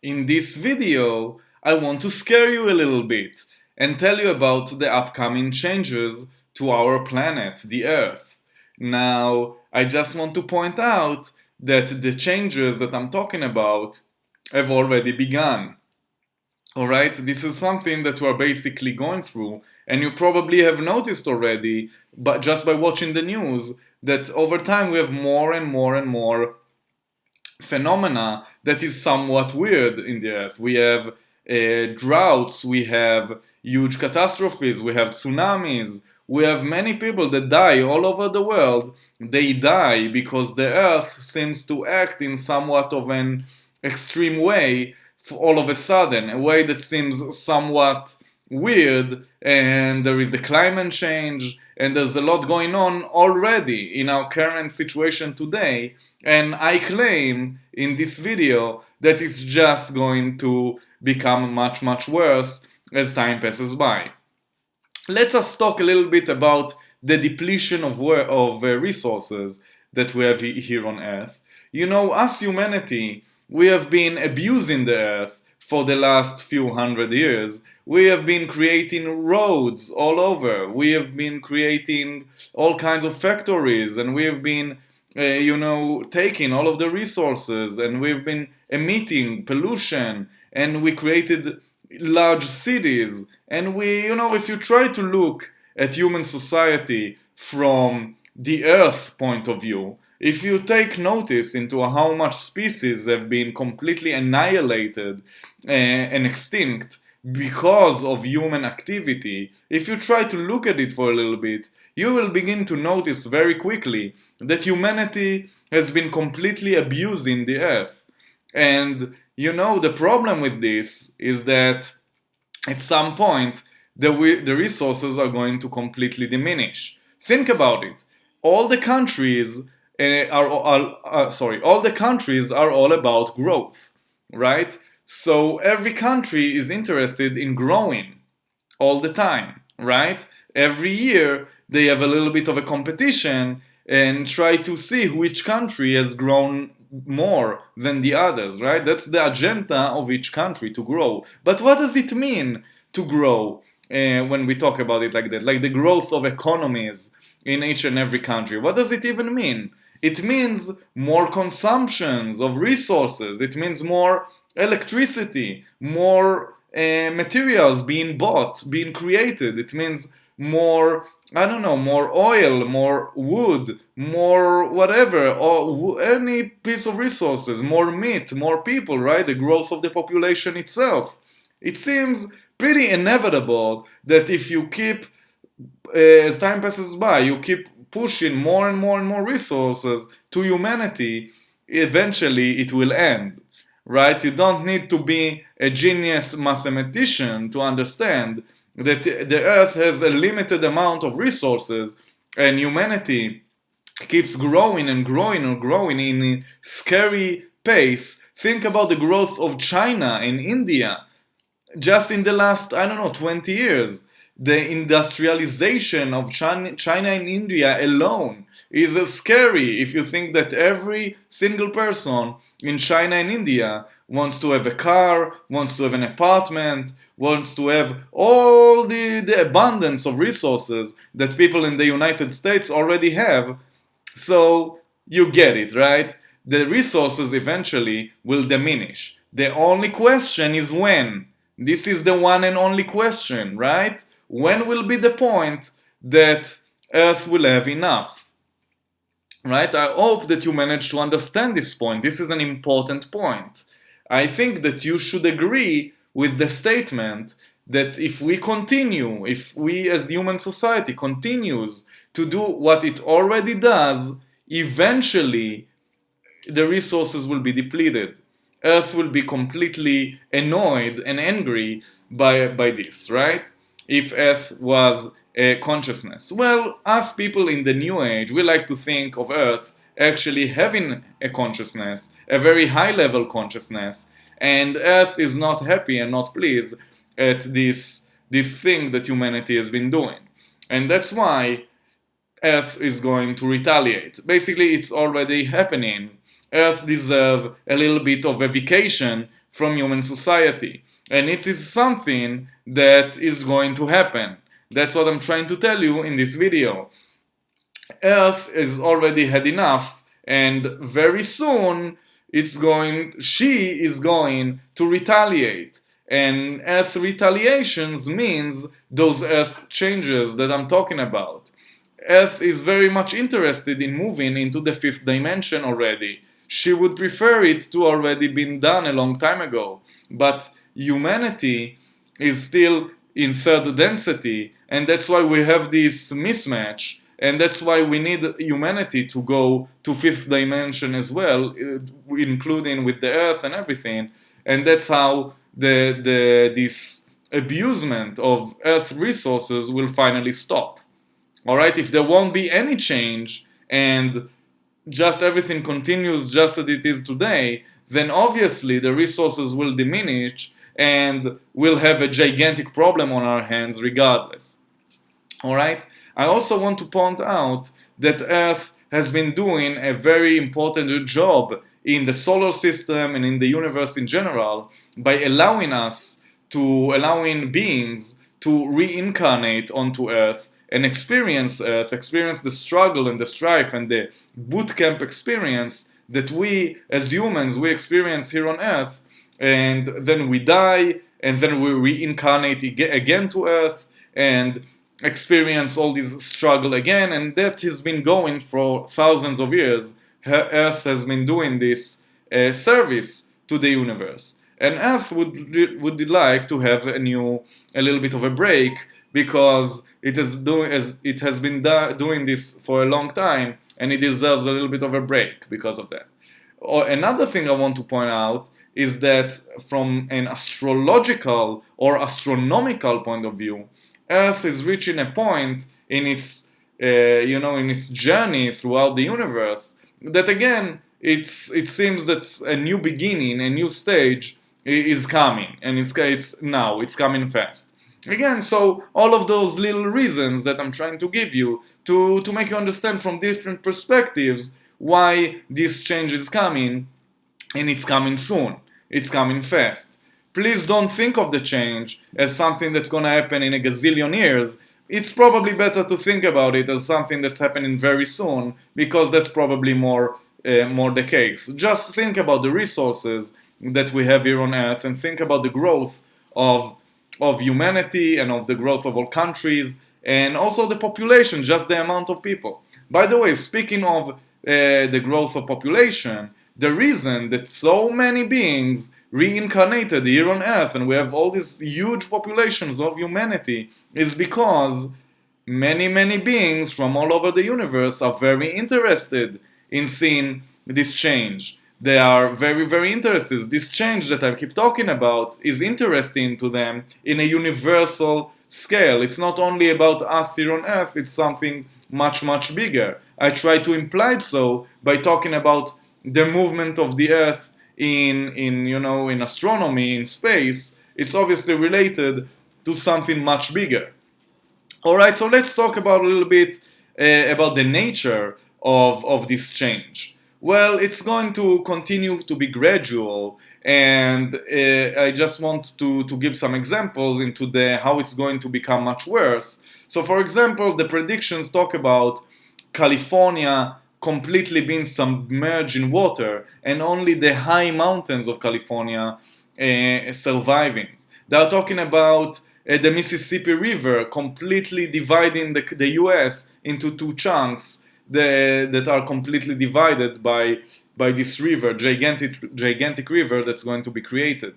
In this video, I want to scare you a little bit and tell you about the upcoming changes to our planet, the Earth. Now, I just want to point out that the changes that I'm talking about have already begun. Alright, this is something that we're basically going through, and you probably have noticed already, but just by watching the news, that over time we have more and more and more phenomena that is somewhat weird in the earth. We have droughts, we have huge catastrophes, we have tsunamis, we have many people that die all over the world. They die because the earth seems to act in somewhat of an extreme way all of a sudden, a way that seems somewhat weird, and there is the climate change, and there's a lot going on already in our current situation today, and I claim in this video that it's just going to become much worse as time passes by. Let us talk a little bit about the depletion of resources that we have here on Earth. You know, us humanity, we have been abusing the Earth for the last few hundred years. We have been creating roads all over. We have been creating all kinds of factories, and we have been, taking all of the resources, and we've been emitting pollution, and we created large cities. And if you try to look at human society from the Earth point of view, if you take notice into how much species have been completely annihilated and extinct because of human activity, if you try to look at it for a little bit, you will begin to notice very quickly that humanity has been completely abusing the earth. And the problem with this is that at some point the resources are going to completely diminish. Think about it. All the countries all the countries are all about growth, right? So every country is interested in growing all the time, right? Every year they have a little bit of a competition and try to see which country has grown more than the others, right? That's the agenda of each country, to grow. But what does it mean to grow when we talk about it like that? Like the growth of economies in each and every country. What does it even mean? It means more consumptions of resources. It means more electricity, more materials being bought, being created. It means more, more oil, more wood, more whatever, or any piece of resources, more meat, more people, right? The growth of the population itself. It seems pretty inevitable that if you keep, as time passes by, you keep pushing more and more resources to humanity, eventually it will end, right? You don't need to be a genius mathematician to understand that the earth has a limited amount of resources, and humanity keeps growing and growing in a scary pace. Think about the growth of China and India just in the last, 20 years. The industrialization of China and India alone is scary if you think that every single person in China and India wants to have a car, wants to have an apartment, wants to have all the abundance of resources that people in the United States already have. So you get it, right? The resources eventually will diminish. The only question is when. This is the one and only question, right? When will be the point that Earth will have enough? Right? I hope that you managed to understand this point. This is an important point. I think that you should agree with the statement that if we as human society continues to do what it already does, eventually the resources will be depleted. Earth will be completely annoyed and angry by this, right? If Earth was a consciousness. Well, us people in the New Age, we like to think of Earth actually having a consciousness, a very high level consciousness, and Earth is not happy and not pleased at this thing that humanity has been doing. And that's why Earth is going to retaliate. Basically, it's already happening. Earth deserves a little bit of a vacation from human society. And it is something that is going to happen. That's what I'm trying to tell you in this video. Earth has already had enough, and very soon she is going to retaliate. And Earth retaliations means those Earth changes that I'm talking about. Earth is very much interested in moving into the fifth dimension already. She would prefer it to already been done a long time ago. But humanity is still in third density, and that's why we have this mismatch, and that's why we need humanity to go to fifth dimension as well, including with the Earth and everything. And that's how this abusement of Earth resources will finally stop. Alright, if there won't be any change and just everything continues just as it is today, then obviously the resources will diminish and we'll have a gigantic problem on our hands regardless. Alright, I also want to point out that Earth has been doing a very important job in the solar system and in the universe in general by allowing beings to reincarnate onto Earth and experience Earth, experience the struggle and the strife and the boot camp experience that we as humans, we experience here on Earth, and then we die, and then we reincarnate again to Earth and experience all this struggle again, and that has been going for thousands of years. Earth has been doing this service to the universe. And Earth would like to have a little bit of a break, because it has been doing this for a long time, and it deserves a little bit of a break because of that. Another thing I want to point out is that from an astrological or astronomical point of view, Earth is reaching a point in its in its journey throughout the universe that again it seems that a new beginning, a new stage is coming, and it's coming fast. Again, so all of those little reasons that I'm trying to give you to make you understand from different perspectives why this change is coming, and it's coming soon. It's coming fast. Please don't think of the change as something that's going to happen in a gazillion years. It's probably better to think about it as something that's happening very soon, because that's probably more the case. Just think about the resources that we have here on Earth, and think about the growth of humanity and of the growth of all countries, and also the population, just the amount of people. By the way, speaking of the growth of population, the reason that so many beings reincarnated here on Earth and we have all these huge populations of humanity is because many beings from all over the universe are very interested in seeing this change. They are very interested. This change that I keep talking about is interesting to them in a universal scale. It's not only about us here on Earth, it's something much bigger. I try to imply it so by talking about the movement of the Earth in astronomy, in space. It's obviously related to something much bigger. Alright, so let's talk about a little bit about the nature of this change. Well, it's going to continue to be gradual, and I just want to give some examples into how it's going to become much worse. So, for example, the predictions talk about California completely being submerged in water, and only the high mountains of California surviving. They are talking about the Mississippi River completely dividing the US into two chunks that are completely divided by this river, gigantic river that's going to be created.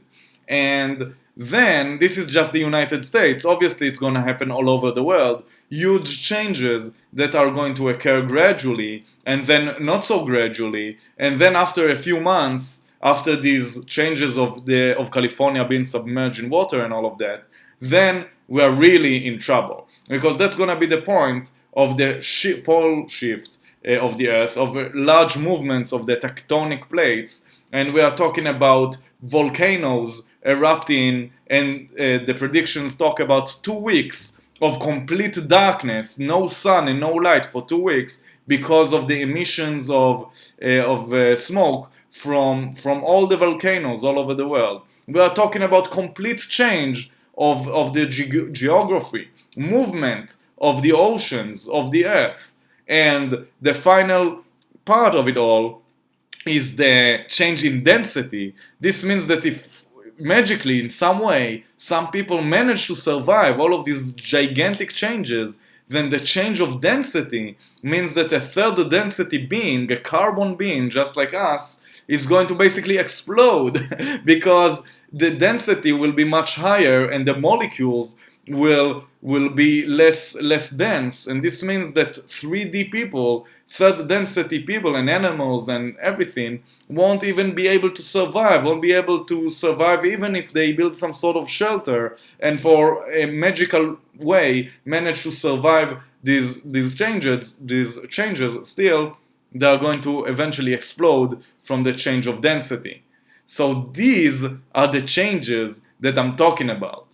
And then, this is just the United States. Obviously, it's going to happen all over the world. Huge changes that are going to occur gradually, and then not so gradually. And then after a few months, after these changes of California being submerged in water and all of that, then we are really in trouble. Because that's going to be the point of the pole shift of the Earth, of large movements of the tectonic plates. And we are talking about volcanoes erupting, and the predictions talk about 2 weeks of complete darkness, no sun and no light for 2 weeks, because of the emissions of smoke from all the volcanoes all over the world. We are talking about complete change of the geography, movement of the oceans, of the earth. And the final part of it all is the change in density. This means that if magically, in some way, some people manage to survive all of these gigantic changes, then the change of density means that a third density being, a carbon being just like us, is going to basically explode because the density will be much higher and the molecules will be less dense, and this means that 3D people, third density people and animals and everything won't even be able to survive, won't be able to survive even if they build some sort of shelter and for a magical way manage to survive these changes, still they are going to eventually explode from the change of density. So these are the changes that I'm talking about.